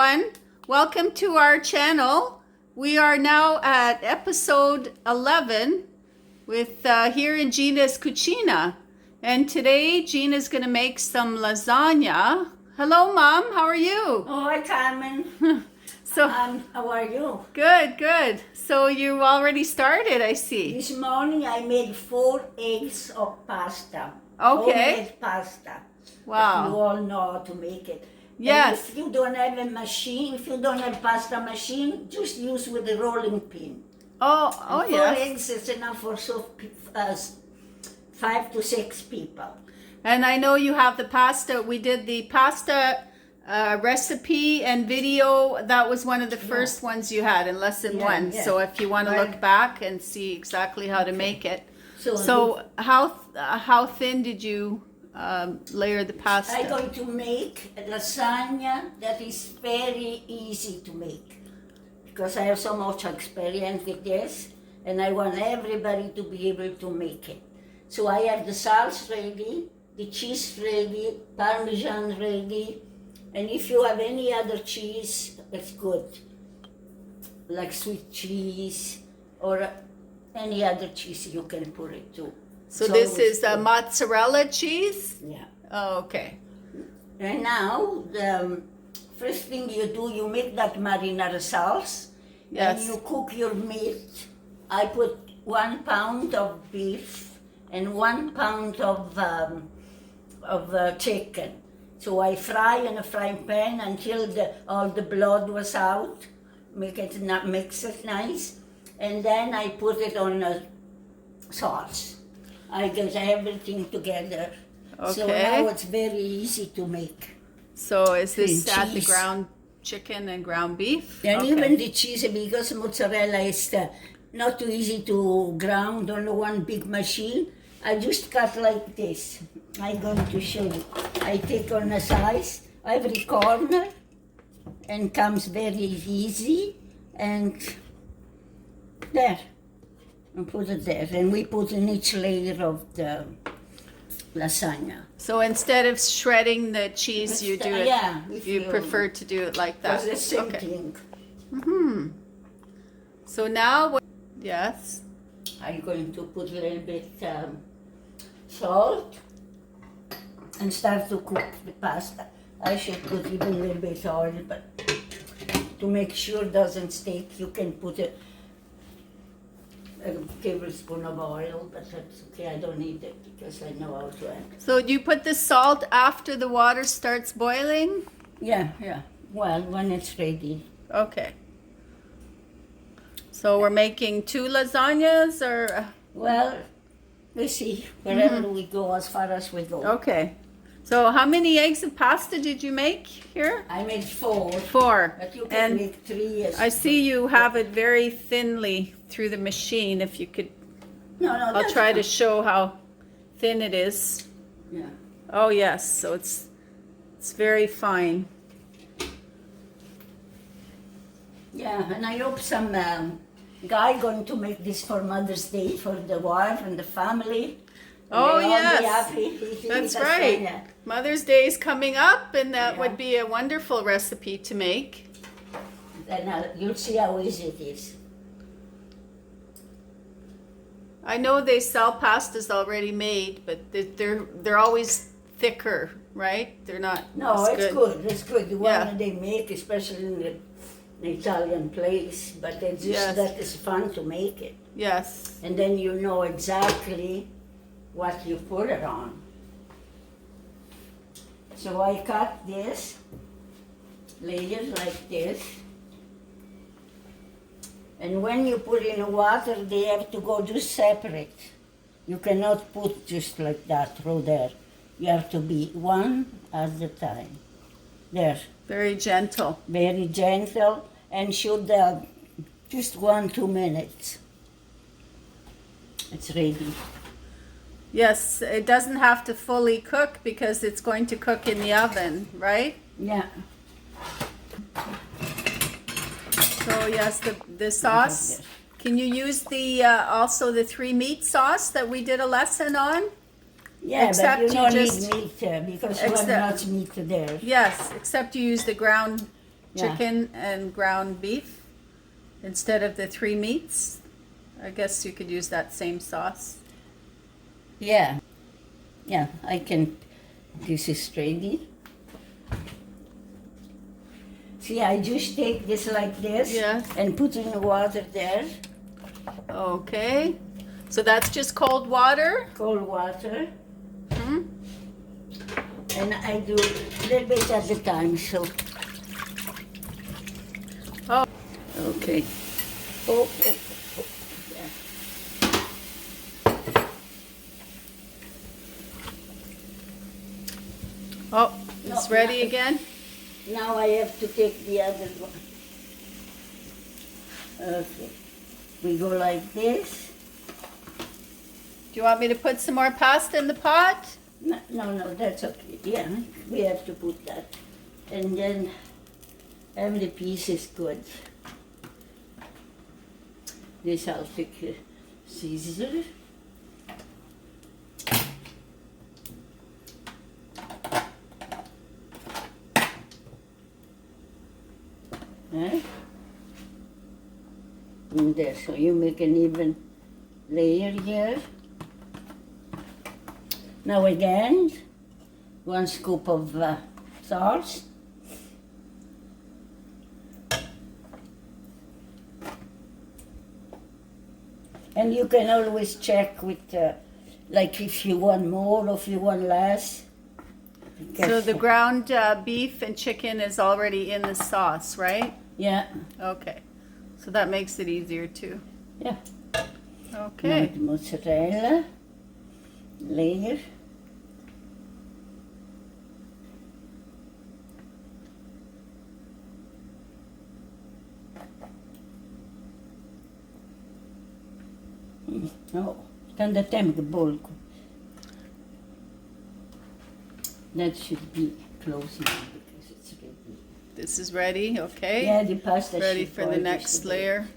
everyone. Welcome to our channel. We are now at episode 11 with here in Gina's Cucina. And today Gina's going to make some lasagna. Hello, Mom. How are you? Oh, hi, Carmen. How are you? Good, good. So you already started, I see. This morning I made 4 eggs of pasta. Okay. Homemade pasta. Wow. But you all know how to make it. Yes. And if you don't have a machine, if you don't have pasta machine, just use with the rolling pin. Oh, And 4 yes. eggs is enough for 5 to 6 people. And I know you have the pasta. We did the pasta recipe and video. That was one of the first ones you had in lesson 1. Yeah. So if you want to look back and see exactly how to make it. So how thin did you layer the pasta? I'm going to make a lasagna that is very easy to make because I have so much experience with this and I want everybody to be able to make it. So I have the sauce ready, the cheese ready, Parmesan ready, and if you have any other cheese, it's good, like sweet cheese or any other cheese you can put it too. So this is mozzarella cheese? Yeah. Oh, okay. And now, the first thing you do, you make that marinara sauce. Yes. And you cook your meat. I put 1 pound of beef and 1 pound of chicken. So I fry in a frying pan until all the blood was out. Mix it nice. And then I put it on a sauce. I get everything together. Okay. So now it's very easy to make. So is this Cream at the cheese. ground chicken and ground beef? And Okay. even the cheese, because mozzarella is not too easy to ground on one big machine, I just cut like this. I'm going to show you. I take on a size, every corner, and comes very easy, and there. And put it there. And we put in each layer of the lasagna. So instead of shredding the cheese, you do it. Yeah. You prefer to do it like that. That's the same Okay. thing. So now, yes. I'm going to put a little bit salt and start to cook the pasta. I should put even a little bit oil, but to make sure it doesn't stick, you can put a tablespoon of oil, but that's okay. I don't need it because I know how to add. So do you put the salt after the water starts boiling? Yeah. Well, when it's ready. Okay. So we're making 2 lasagnas or? Well, we see wherever we go, as far as we go. Okay. So how many eggs of pasta did you make here? I made 4. 4. But you can And make 3 as I see you have it very thinly through the machine. If you could, No, I'll that's try to fine. show how thin it is. Yeah. Oh yes, so it's very fine. Yeah, and I hope some guy going to make this for Mother's Day for the wife and the family. And Oh, they all be yes. happy. That's Lasagna. right. Mother's Day is coming up, and that Yeah. would be a wonderful recipe to make. Then you'll see how easy it is. I know they sell pastas already made, but they're always thicker, right? They're not. No, as it's good. It's good. The one Yeah. that they make, especially in the Italian place, but it's just Yes. that it's fun to make it. Yes. And then you know exactly what you put it on. So I cut this layers like this. And when you put in water, they have to go just separate. You cannot put just like that through there. You have to be one at a time. There, Very gentle. very gentle, and should just 1-2 minutes. It's ready. Yes, it doesn't have to fully cook because it's going to cook in the oven, right? Yeah. So yes, the sauce. Can you use the also the 3 meat sauce that we did a lesson on? Yeah, Except but you you don't just- need meat because you have Except- much meat there. Yes, except you use the ground Yeah. chicken and ground beef instead of the 3 meats. I guess you could use that same sauce. Yeah. Yeah, I can. This is ready. See, I just take this like this Yeah. and put in the water there, Okay. So that's just cold water? cold water, Hmm? and I do a little bit at a time. So, Oh. okay. Oh, oh, oh. Yeah. Oh, it's No, ready no. again? Now I have to take the other one. Okay. We go like this. Do you want me to put some more pasta in the pot? No, no, that's okay. Yeah, we have to put that. And then every piece is good. This I'll take a scissor. And there, so you make an even layer here. Now again, 1 scoop of sauce. And you can always check with, like if you want more or if you want less. So the ground beef and chicken is already in the sauce, right? Yeah, Okay. So that makes it easier too. yeah. Okay. Now the mozzarella layer. Oh, tanda tempo bolco. That should be close now because it's ready. This is ready, okay? Yeah, the pasta Ready should for the boil next just a bit. layer.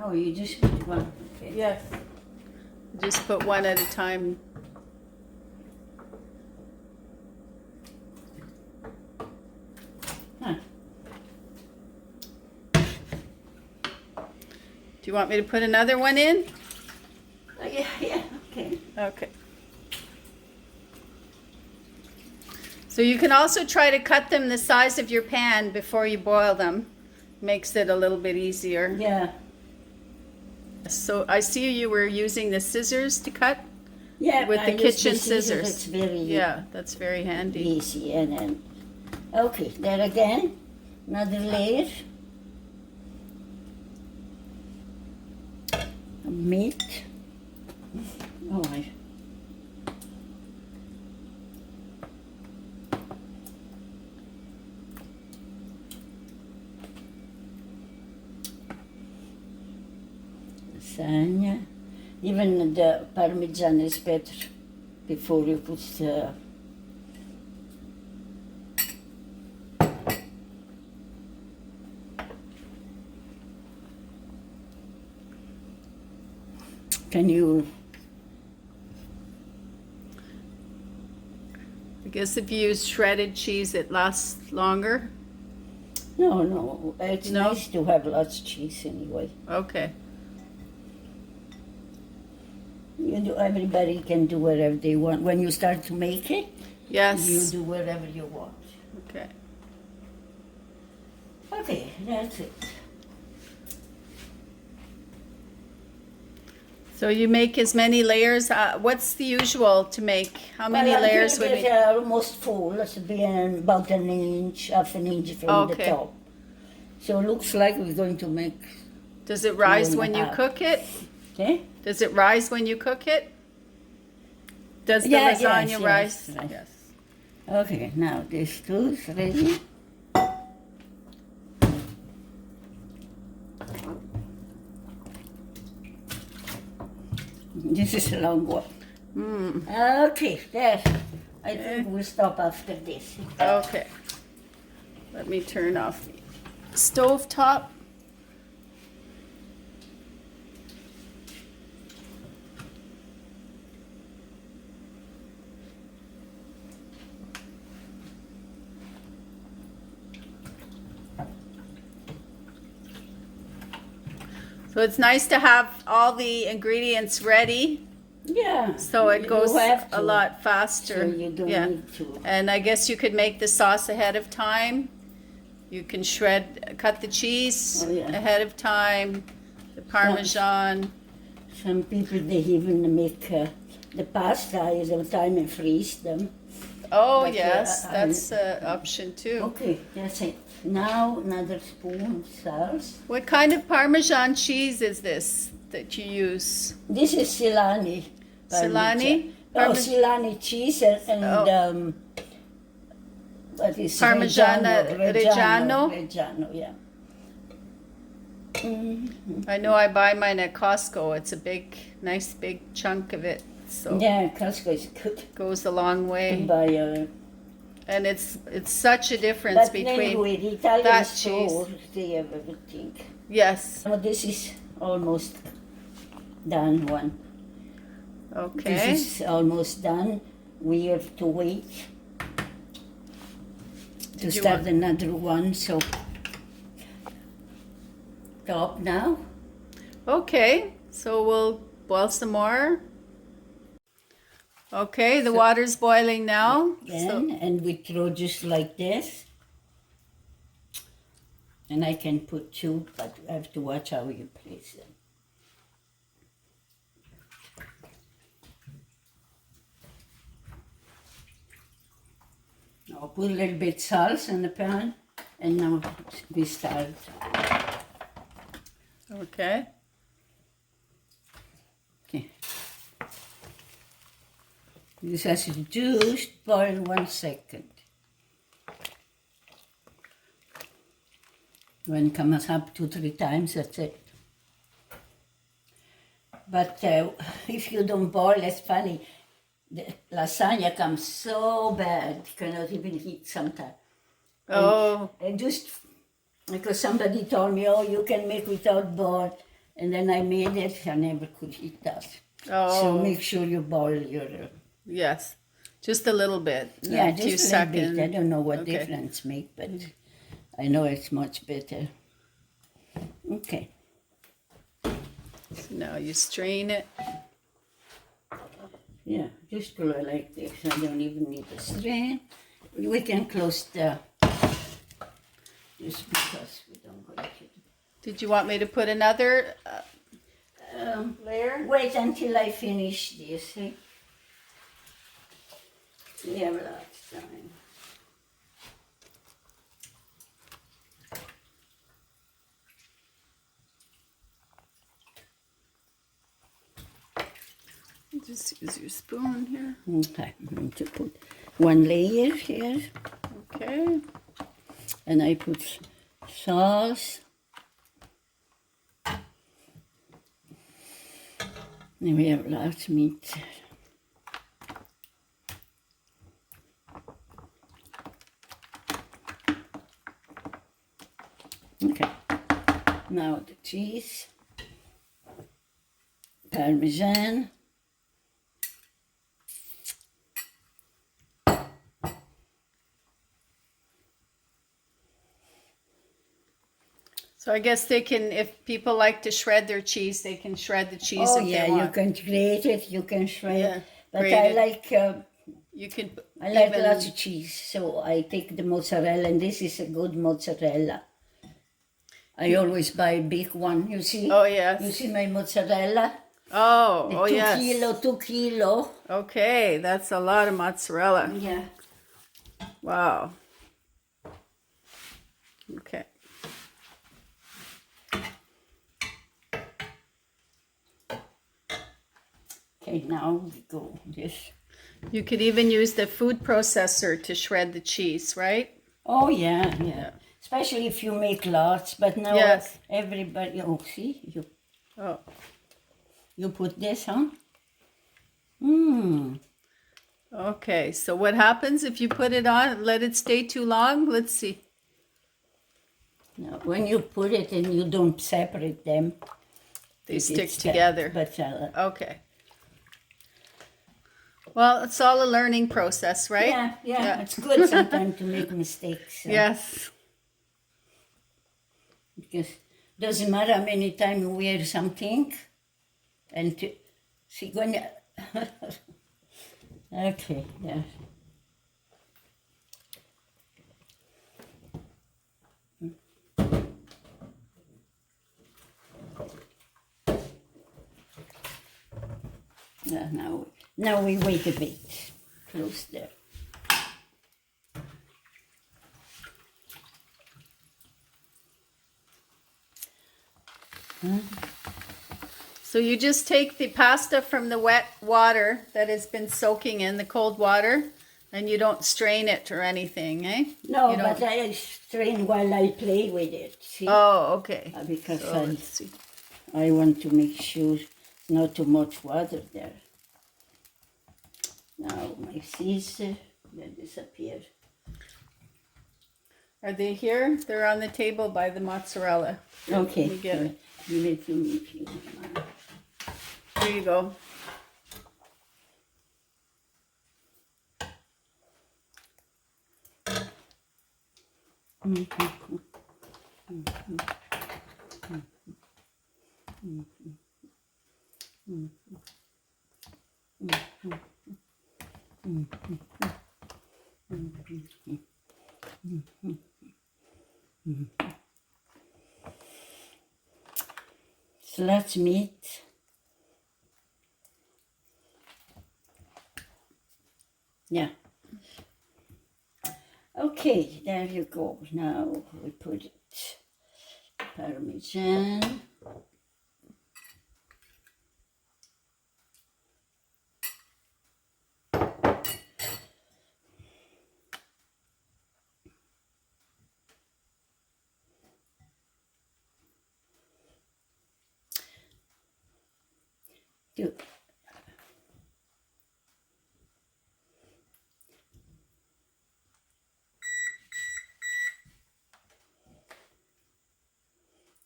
Oh, you just put one. Okay. Yes. Just put one at a time. Huh. Do you want me to put another one in? Oh, yeah, okay. Okay. So you can also try to cut them the size of your pan before you boil them. Makes it a little bit easier. Yeah, So I see you were using the scissors to cut yeah. with I the use kitchen scissors. scissors. It's very Yeah, that's very handy. easy. And then, okay, there again, another layer. Meat. Oh, lasagna. Even the parmesan is better before you put the. Can you? I guess if you use shredded cheese, it lasts longer. No, no. It's No? nice to have lots of cheese anyway. Okay. You do. Everybody can do whatever they want. When you start to make it, Yes. you do whatever you want. Okay. Okay, that's it. So you make as many layers. What's the usual to make? How many Well, layers until would we? it's almost full. It's been about an inch, half an inch from the Okay. top. So it looks like we're going to make. Does it rise and a when you half. cook it? Okay? Does it rise when you cook it? Does the Yeah, lasagna yes, rise? yes, right. Yes. Okay, now this too is ready. This is a long one. Okay, there. I think we'll stop after this. Okay. Let me turn off the stove top. So it's nice to have all the ingredients ready, Yeah. so it you goes have a to, lot faster. So you don't Yeah. need to. And I guess you could make the sauce ahead of time. You can cut the cheese Oh, yeah. ahead of time, the Parmesan. Some people, they even make the pasta is the time and freeze them. Oh, But, yes, I- that's an option too. Okay, that's it. Now another spoon of sauce. What kind of Parmesan cheese is this that you use? This is Silani. Silani? Oh, Silani cheese and Oh. what is Parmigiana Reggiano? Reggiano, yeah. I know I buy mine at Costco. It's a nice big chunk of it. So Yeah, Costco is good goes a long to way. buy. And it's such a difference But between anyway, the Italian that store, they have everything. yes. So this is almost done one. Okay. This is almost done. We have to wait to Did you start want- another one. So stop now. Okay. So we'll boil some more. Okay, the water's boiling now. Then and we throw just like this. And I can put two, but I have to watch how you place them. Now put a little bit salt in the pan, and now we start. Okay. Okay. This has to just boil 1 second. When it comes up 2-3 times, that's it. But if you don't boil, it's funny. The lasagna comes so bad, you cannot even eat sometimes. Oh, And just because somebody told me, oh, you can make without boil, and then I made it, I never could eat that. So oh, make sure you boil your. yes. Just a little bit. Yeah, a just few a little seconds. bit. I don't know what Okay. difference make, but I know it's much better. Okay. So now you strain it. Yeah, just go like this. I don't even need a strain. We can close the. Just because we don't go to. Did you want me to put another layer? Wait until I finish this. Eh? We have lots of time. Just use your spoon here. Okay, I'm going to put one layer here, Okay. and I put sauce. And we have lots of meat. Okay, now the cheese, Parmesan. So I guess they can, if people like to shred their cheese, they can shred the cheese Oh if yeah, they you want. can grate it, you can shred. Yeah, But grate I it. like You can I like even- lots of cheese, so I take the mozzarella, and this is a good mozzarella. I always buy a big one. You see? Oh, yes. You see my mozzarella? Oh, The oh 2 yes. kilo, 2 kilo. Okay, that's a lot of mozzarella. Yeah. Wow. Okay. Okay, now we go this. You could even use the food processor to shred the cheese, right? Oh yeah, yeah. Especially if you make lots, but now Yes. everybody. Oh, see, Oh, you put this, huh? Mmm. okay. So what happens if you put it on? Let it stay too long? Let's see. Now, when you put it and you don't separate them, They it- stick it's together. But Okay. Well, it's all a learning process, right? yeah, it's good sometimes to make mistakes. Yes. Because Doesn't matter how many times you wear something. And cigogna. Okay, there. Yeah, now we wait a bit. Close there. So you just take the pasta from the wet water that has been soaking in the cold water, and you don't strain it or anything, eh? No, You but I strain while I play with it. See? Oh, okay. Because So let's see. I want to make sure not too much water there. Now my scissors, they disappear. Are they here? They're on the table by the mozzarella. Okay. Let me get it. Give it to me, please. There you go. So let's meet. Yeah. Okay, there you go. Now we put it. Parmesan. Do.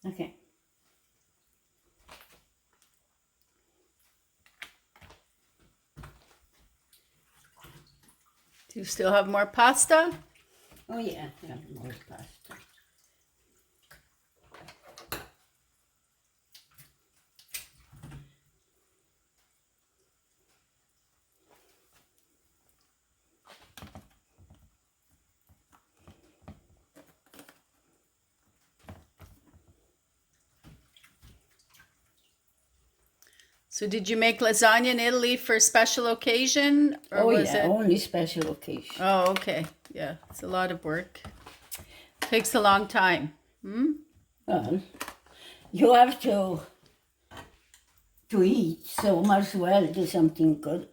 Okay. Do you still have more pasta? Oh yeah, more pasta. So did you make lasagna in Italy for a special occasion? Or Oh was yeah, it? only special occasion. Oh, okay. Yeah, it's a lot of work. Takes a long time. Well, you have to eat, so might as well do something good.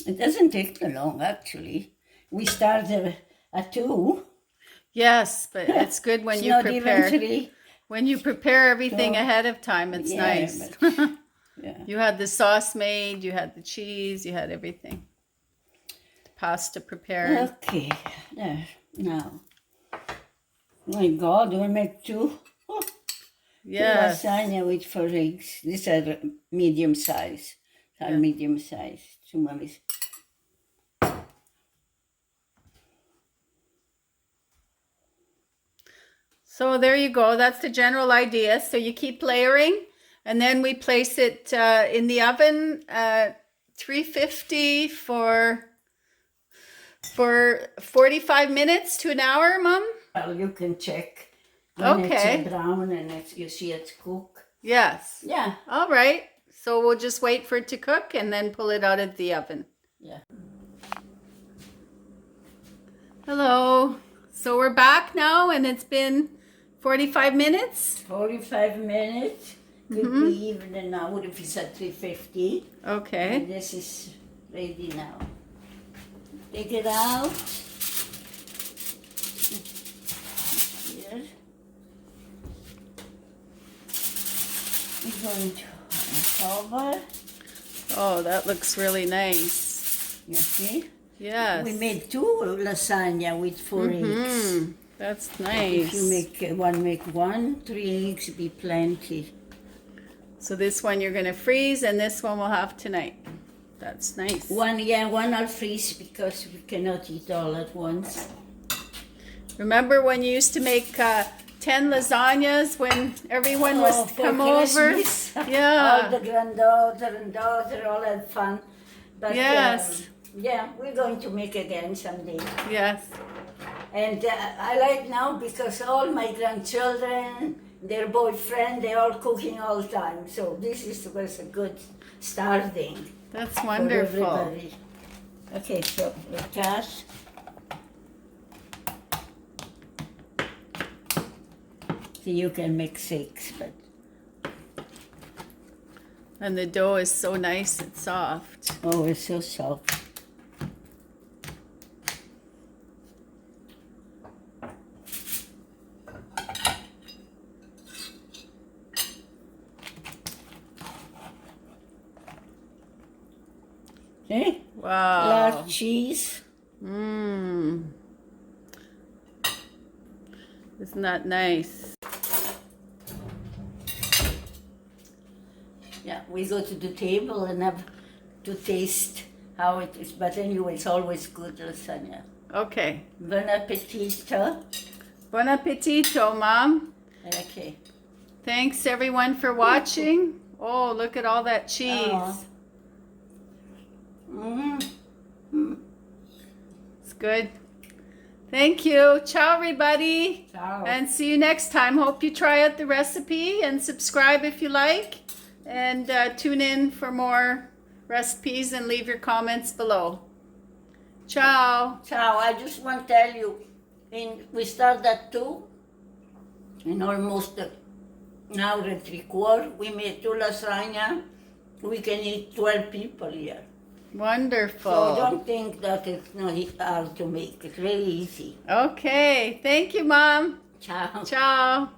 It doesn't take too long, actually. We start at 2. Yes, but it's good when It's you not prepare. even 3. When you prepare everything So, ahead of time, it's yeah, nice. but, yeah. You had the sauce made, you had the cheese, you had everything. Pasta prepared. Okay, there, now. My God, we make 2. Oh, Yes. 2 lasagna with 4 eggs. These are medium size. Medium size. 2 mummies. So there you go. That's the general idea. So you keep layering, and then we place it in the oven at 350 for 45 minutes to an hour, Mom? Well, you can check when Okay. it's brown and you see it's cooked. Yes. Yeah. All right. So we'll just wait for it to cook and then pull it out of the oven. Yeah. Hello. So we're back now, and it's been 45 minutes. 45 minutes. Could be even an hour if it's at 350. Okay. And this is ready now. Take it out. Here. We're going to cover. Oh, that looks really nice. You see? Yes. We made 2 lasagna with 4 eggs. That's If nice. you make 1, 3 eggs be plenty. So this one you're going to freeze, and this one we'll have tonight. That's nice. One I'll freeze because we cannot eat all at once. Remember when you used to make 10 lasagnas when everyone was for come over? Christmas. All Yeah. the granddaughter and daughter all had fun. But Yes. yeah, we're going to make again someday. Yes. And I like now because all my grandchildren, their boyfriend, they're all cooking all the time. So was a good starting That's for wonderful. everybody. Okay, so the cash. See, you can make 6, but And the dough is so nice and soft. oh, it's so soft. Okay, Wow. large cheese. Mmm. Isn't that nice? Yeah, we go to the table and have to taste how it is. But anyway, it's always good lasagna. Okay. Bon appetito. Bon appetito, Mom. Okay. Thanks everyone for watching. Oh, look at all that cheese. Mm. It's good. Thank you. Ciao, everybody. Ciao. And see you next time. Hope you try out the recipe and subscribe if you like. And tune in for more recipes and leave your comments below. Ciao. Ciao. I just want to tell you, we start at 2, in almost an hour and 3/4. We made 2 lasagna. We can eat 12 people here. Wonderful. So don't think that it's not hard to make. It's very easy. Okay. Thank you, Mom. Ciao. Ciao.